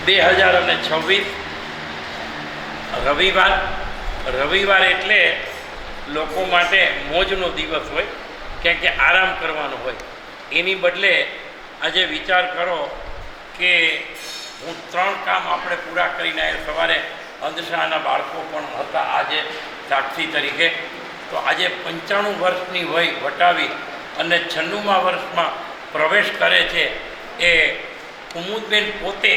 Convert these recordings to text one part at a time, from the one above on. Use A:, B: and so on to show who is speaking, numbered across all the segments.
A: 2026 રવિવાર એટલે લોકો માટે મોજનો દિવસ હોય, ક્યાંક કે આરામ કરવાનો હોય. એની બદલે આજે વિચાર કરો કે હું 3 કામ આપણે પૂરા કરીને આવ્યા. સવારે અંધશાળાના બાળકો પણ હતા આજે સાક્ષી તરીકે. તો આજે 95 વર્ષની વય વટાવી અને 96મા વર્ષમાં પ્રવેશ કરે છે એ કુમુદબેન પોતે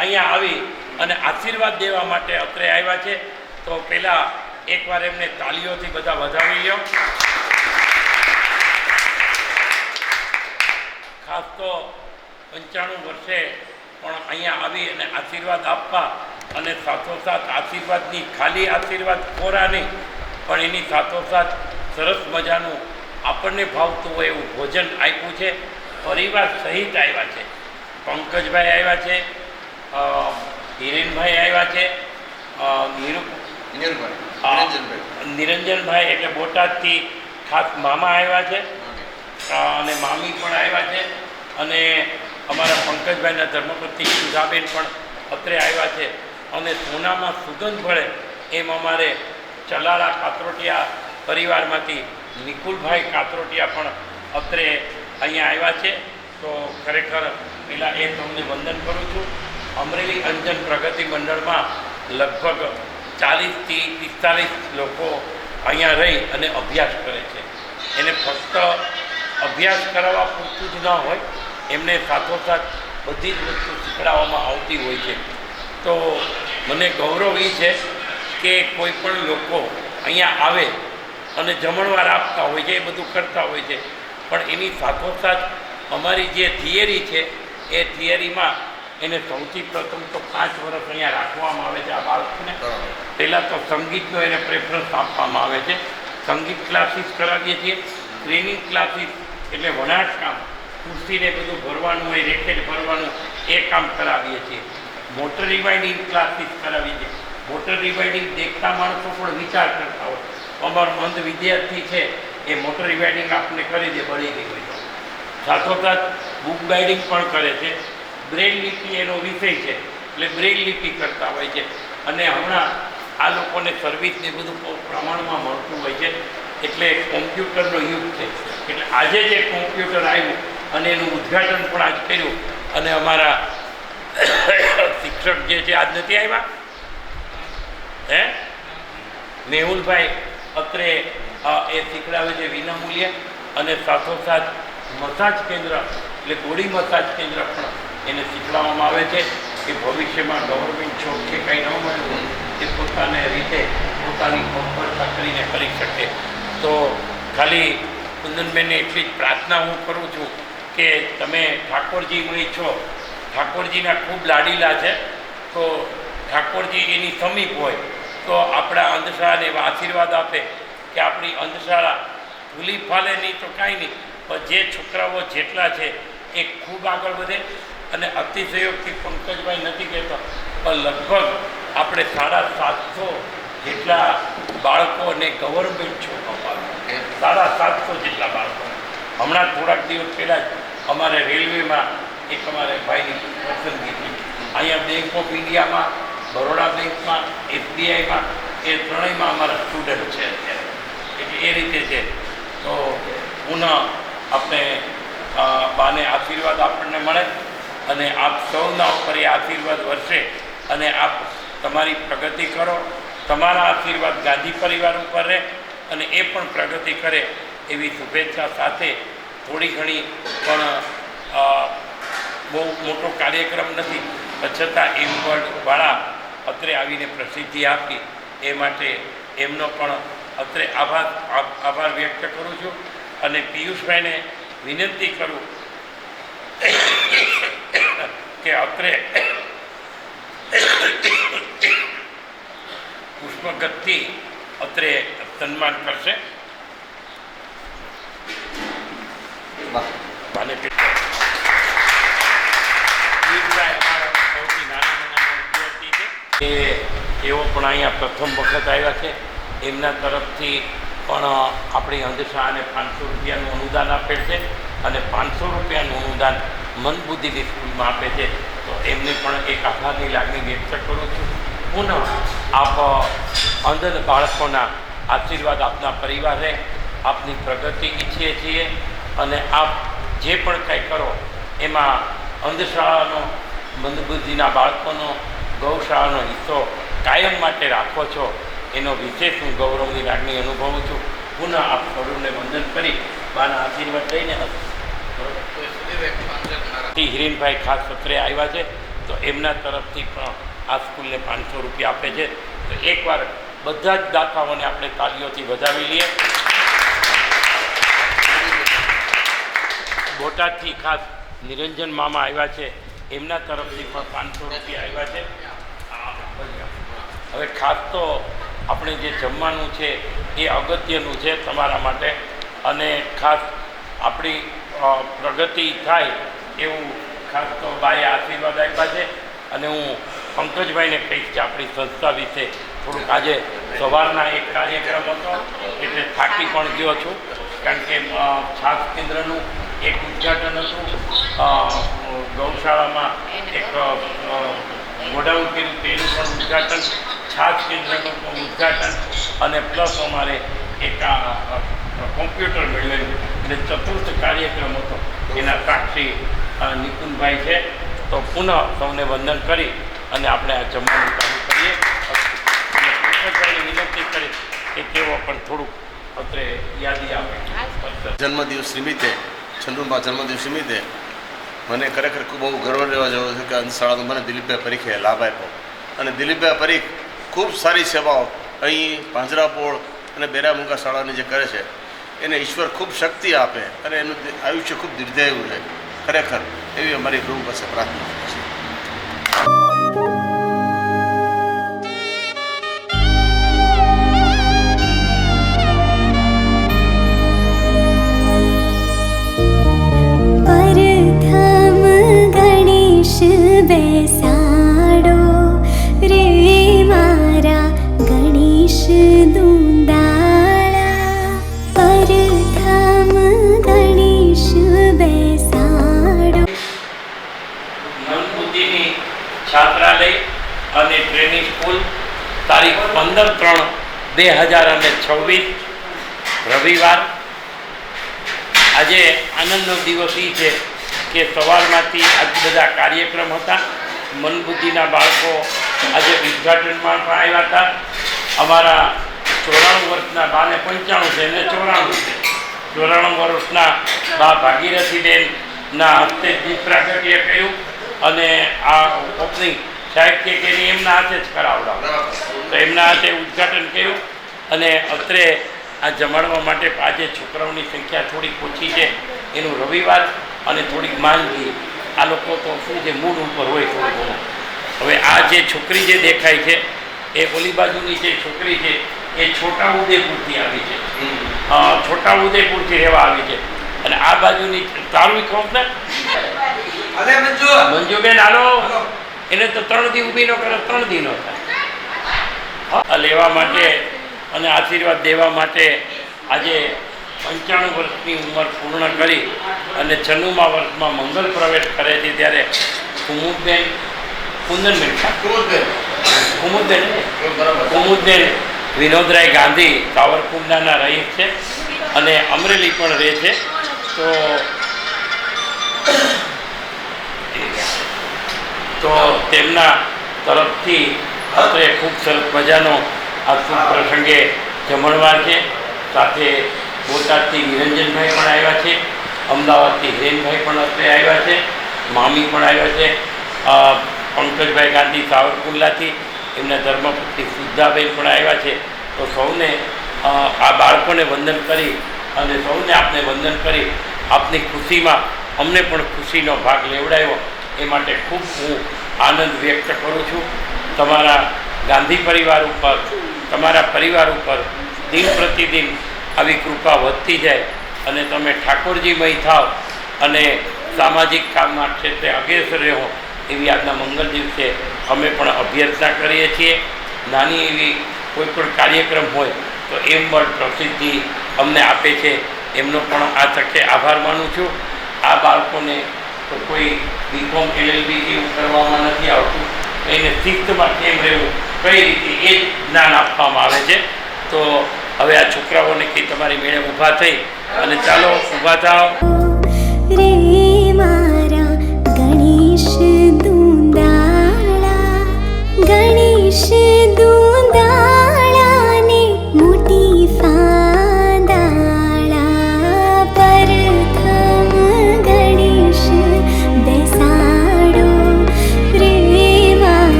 A: અહીંયા આવી અને આશીર્વાદ દેવા માટે અત્રે આવ્યા છે. તો પહેલાં એકવાર એમને તાળીઓથી બધા વધાવી લો. ખાસ તો 95 વર્ષે પણ અહીંયા આવી અને આશીર્વાદ આપવા અને સાથોસાથ આશીર્વાદની ખાલી આશીર્વાદ કોરા નહીં પણ એની સાથોસાથ સરસ મજાનું આપણને ભાવતું હોય એવું ભોજન આપ્યું છે. પરિવાર સહિત આવ્યા છે. પંકજભાઈ આવ્યા છે, હિરેનભાઈ આવ્યા છે, નિરંજનભાઈ એટલે બોટાદથી ખાસ મામા આવ્યા છે અને મામી પણ આવ્યા છે અને અમારા પંકજભાઈના ધર્મપત્ની સુધાબેન પણ અત્રે આવ્યા છે. અને સોનામાં સુગંધ ભળે એમ અમારે ચલાળા કાતરોટિયા પરિવારમાંથી નિકુલભાઈ કાતરોટિયા પણ અત્રે અહીંયા આવ્યા છે. તો ખરેખર પહેલાં એ તમને વંદન કરું છું. અમરેલી અંજન પ્રગતિ મંડળમાં લગભગ 40થી 45 લોકો અહીંયા રહી અને અભ્યાસ કરે છે. એને ફક્ત અભ્યાસ કરાવવા પૂરતું જ ન હોય, એમને સાથોસાથ બધી જ વસ્તુ શીખડાવવામાં આવતી હોય છે. તો મને ગૌરવ એ છે કે કોઈ પણ લોકો અહીંયા આવે અને જમણવાર આપતા હોય છે, એ બધું કરતા હોય છે. પણ એની સાથોસાથ અમારી જે થિયરી છે એ થિયરીમાં એને સૌથી પ્રથમ તો 5 વર્ષ અહીંયા રાખવામાં આવે છે. આ બાળકને પહેલાં તો સંગીતનો એને પ્રેફરન્સ આપવામાં આવે છે. સંગીત ક્લાસીસ કરાવીએ છીએ. ટ્રેનિંગ ક્લાસીસ એટલે વણાટ કામ, ખુરશીને બધું ભરવાનું હોય, રેકેટ ભરવાનું, એ કામ કરાવીએ છીએ. મોટર રિવાઇડિંગ ક્લાસીસ કરાવીએ છીએ. મોટર રિવાઇડિંગ દેખતા માણસો પણ વિચાર કરતા હોય, અમારો મંદ વિદ્યાર્થી છે એ મોટર રિવાઇડિંગ આપણને કરી દે બળી ગઈ હોય તો. સાથોસાથ બુક બાઇડિંગ પણ કરે છે. બ્રેલ લિપિ એનો વિષય છે એટલે બ્રેલ લિપિ કરતા હોય છે. અને હમણાં આ લોકોને સર્વિસને બધું પ્રમાણમાં મળતું હોય છે. એટલે કોમ્પ્યુટરનો યુગ છે. એટલે આજે જે કોમ્પ્યુટર આવ્યું અને એનું ઉદ્ઘાટન પણ આજ કર્યું. અને અમારા શિક્ષક જે છે આજ નથી આવ્યા, મેહુલભાઈ અત્રે એ શીખડાવે છે વિનામૂલ્યે. અને સાથોસાથ મસાજ કેન્દ્ર એટલે બોડી મસાજ કેન્દ્ર પણ એને શીખવાડવામાં આવે છે કે ભવિષ્યમાં ગવર્મેન્ટ જોબ કે કંઈ ન મળ્યું એ પોતાને રીતે પોતાની પગભરતા કરીને કરી શકે. તો ખાલી કુંદનબેનને એટલી જ પ્રાર્થના હું કરું છું કે તમે ઠાકોરજીમય છો, ઠાકોરજીના ખૂબ લાડીલા છે. તો ઠાકોરજી એની સમીપ હોય તો આપણા અંધશાળાને એવા આશીર્વાદ આપે કે આપણી અંધશાળા ભૂલી ફાલે નહીં તો કાંઈ નહીં, પણ જે છોકરાઓ જેટલા છે એ ખૂબ આગળ વધે. અને અતિશયોક્તિ પંકજભાઈ નથી કહેતો પણ લગભગ આપણે 750 જેટલા બાળકોને ગવર્મેન્ટ જોબ અપાવે. 750 જેટલા બાળકો. હમણાં થોડાક દિવસ પહેલાં જ અમારે રેલવેમાં એક અમારે ભાઈની પસંદગી થઈ. અહીંયા બેંક ઓફ ઇન્ડિયામાં, બરોડા બેંકમાં, SBIમાં, એ ત્રણેયમાં અમારા સ્ટુડન્ટ છે અત્યારે. એટલે એ રીતે છે. તો પુનઃ આપણે બાને આશીર્વાદ આપણને મળે અને આપ સૌના ઉપર એ આશીર્વાદ વરસે અને આપ તમારી પ્રગતિ કરો. તમારા આશીર્વાદ ગાંધી પરિવાર ઉપર રહે અને એ પણ પ્રગતિ કરે એવી શુભેચ્છા સાથે થોડી ઘણી પણ બહુ મોટો કાર્યક્રમ નથી છતાં એવોર્ડવાળા અત્રે આવીને પ્રસિદ્ધિ આપી એ માટે એમનો પણ અત્રે આભાર વ્યક્ત કરું છું. અને પિયુષભાઈને વિનંતી કરું કે અત્રે પુષ્પગતથી અત્રે સન્માન કરશે. સૌથી નાના વિદ્યાર્થી છે એઓ પણ અહીંયા પ્રથમ વખત આવ્યા છે. એમના તરફથી પણ આપણી અંધશાળાને 500 રૂપિયાનું અનુદાન આપેલ છે અને 500 રૂપિયાનું અનુદાન મંદબુદ્ધિની સ્કૂલમાં આપે છે. તો એમને પણ એક આભારની લાગણી વ્યક્ત કરું છું. પુનઃ આપ અંધ બાળકોના આશીર્વાદ આપના પરિવારે આપની પ્રગતિ ઈચ્છીએ છીએ અને આપ જે પણ કંઈ કરો એમાં અંધશાળાનો મંદબુદ્ધિના બાળકોનો ગૌશાળાનો હિસ્સો કાયમ માટે રાખો છો એનો વિશેષ હું ગૌરવની લાગણી અનુભવું છું. પુનઃ આપ સૌને વંદન કરી બાના આશીર્વાદ લઈને હિરેનભાઈ ખાસ સત્રે આવ્યા છે તો એમના તરફથી પણ આ સ્કૂલને 500 રૂપિયા આપે છે. તો એકવાર બધા જ દાતાઓને આપણે તાલીઓથી વધાવી લઈએ. બોટાદથી ખાસ નિરંજન મામા આવ્યા છે, એમના તરફથી પણ 500 રૂપિયા આવ્યા છે. હવે ખાસ તો આપણે જે જમવાનું છે એ અગત્યનું છે તમારા માટે અને ખાસ આપણી પ્રગતિ થાય એવું ખાસ તો બાએ આશીર્વાદ આપ્યા છે. અને હું પંકજભાઈને કહીશ કે આપણી સંસ્થા વિશે થોડુંક આજે સવારના એક કાર્યક્રમ હતો એટલે થાકી પણ ગયો છું કારણ કે છાસ કેન્દ્રનું એક ઉદ્ઘાટન હતું, ગૌશાળામાં એક ગોડાઉન કર્યું તેનું પણ ઉદ્ઘાટન, છાસ કેન્દ્રનું પણ ઉદ્ઘાટન અને પ્લસ અમારે એક કોમ્પ્યુટર મેળવેલું એટલે ચતુર્થ કાર્યક્રમ હતો. એના સાક્ષી નિકુંજભાઈ છે. તો પુનઃ સૌને વંદન કરી અને આપણે આ જમવાનું ચાલુ કરીએ. પંકજભાઈને વિનંતી કરી કે તેઓ પણ થોડુંક અત્રે યાદી આપે.
B: જન્મદિવસ નિમિત્તે ચંદુબા જન્મદિવસ નિમિત્તે મને ખરેખર બહુ ગર્વ રહેવા જેવો છે કે અંધશાળાનો મને દિલીપભાઈ પરીખે લાભ આપ્યો અને દિલીપભાઈ પરીખ ખૂબ સારી સેવાઓ અહીં પાંજરાપોળ અને બેરામુંગા શાળાની જે કરે છે એને ઈશ્વર ખૂબ શક્તિ આપે અને એનું આયુષ્ય ખૂબ દીર્ઘાયુ રહે. ખરેખર એવી અમારી પ્રભુ પાસે પ્રાર્થના છે.
C: બેસાડો રે મારા ગણેશ દુંદાળા, પરથમ ગણેશ બેસાડો.
A: મનબુદ્ધિની છાત્રાલય અને ટ્રેનિંગ સ્કૂલ તારીખ 15/3/2026 રવિવાર. આજે આનંદનો દિવસ એ છે કે સવારમાંથી આજ બધા કાર્યક્રમ હતા. મનબુદ્ધિના બાળકો આજે ઉદ્ઘાટનમાં પણ આવ્યા હતા. અમારા 94 વર્ષના બાને 95 છે અને 94 છે. 94 વર્ષના બા ભાગીરથીબેનના હસ્તે દીપ પ્રાગટ્ય કર્યું અને આ ઓપનિંગ સાહેબ કે એમના હાથે જ કરાવડાવ્યું. તો એમના હાથે ઉદ્ઘાટન કર્યું અને અત્રે આ જમાડવા માટે આજે છોકરાઓની સંખ્યા થોડીક ઓછી છે એનું રવિવાર અને થોડીક માંદગી. આ લોકો તો શું છે મૂડ ઉપર હોય થોડું ઘણું. હવે આ જે છોકરી જે દેખાય છે એ ઓલી બાજુની જે છોકરી છે એ છોટાઉદેપુરથી આવી છે, છોટાઉદેપુરથી રહેવા આવી છે. અને આ બાજુની તારું ખબર ને મંજુબેન હાલો, એને તો 3 દી ઊભી ન કરે 3 દી ન થાય. લેવા માટે અને આશીર્વાદ દેવા માટે આજે 95 વર્ષની ઉંમર પૂર્ણ કરી અને 96મા વર્ષમાં મંગલ પ્રવેશ કરે છે ત્યારે કુમુદબેન વિનોદરાય ગાંધી સાવરકુંડલાના રહીશ છે અને અમરેલી પણ રહે છે. તો તેમના તરફથી અત્રે ખૂબ સરસ મજાનો આ શુભ પ્રસંગે જમણવાર છે. સાથે બોટાદથી નિરંજનભાઈ પણ આવ્યા છે, અમદાવાદથી હિરેનભાઈ પણ અત્રે આવ્યા છે, મામી પણ આવ્યા છે, પંકજભાઈ ગાંધી સાવરકુંડલાથી એમના ધર્મપત્ની સુદ્ધાબેન પણ આવ્યા છે. તો સૌને આ બાળકોને વંદન કરી અને સૌને આપને વંદન કરી આપની ખુશીમાં અમને પણ ખુશીનો ભાગ લેવડાવ્યો એ માટે ખૂબ હું આનંદ વ્યક્ત કરું છું. તમારા ગાંધી પરિવાર ઉપર, તમારા પરિવાર ઉપર દિન પ્રતિદિન આવી કૃપા વધતી જાય અને તમે ઠાકોરજીમય થાવ અને સામાજિક કામના ક્ષેત્રે અગ્રેસર રહો એવી આજના મંગળ દિવસે અમે પણ અભ્યર્થના કરીએ છીએ. નાની એવી કોઈ પણ કાર્યક્રમ હોય તો એમ પણ પ્રસિદ્ધિ અમને આપે છે, એમનો પણ આ તકે આભાર માનું છું. આ બાળકોને તો કોઈ બીકોમ LLB એવું કરવામાં નથી આવતું. એને શિસ્તમાં કેમ રહેવું, કઈ રીતે એ જ જ્ઞાન આપવામાં આવે છે. તો હવે આ છોકરાઓને કે તમારી મેળે ઊભા થઈ અને ચાલો ઊભા થાઓ.
C: રે મારા ગણેશ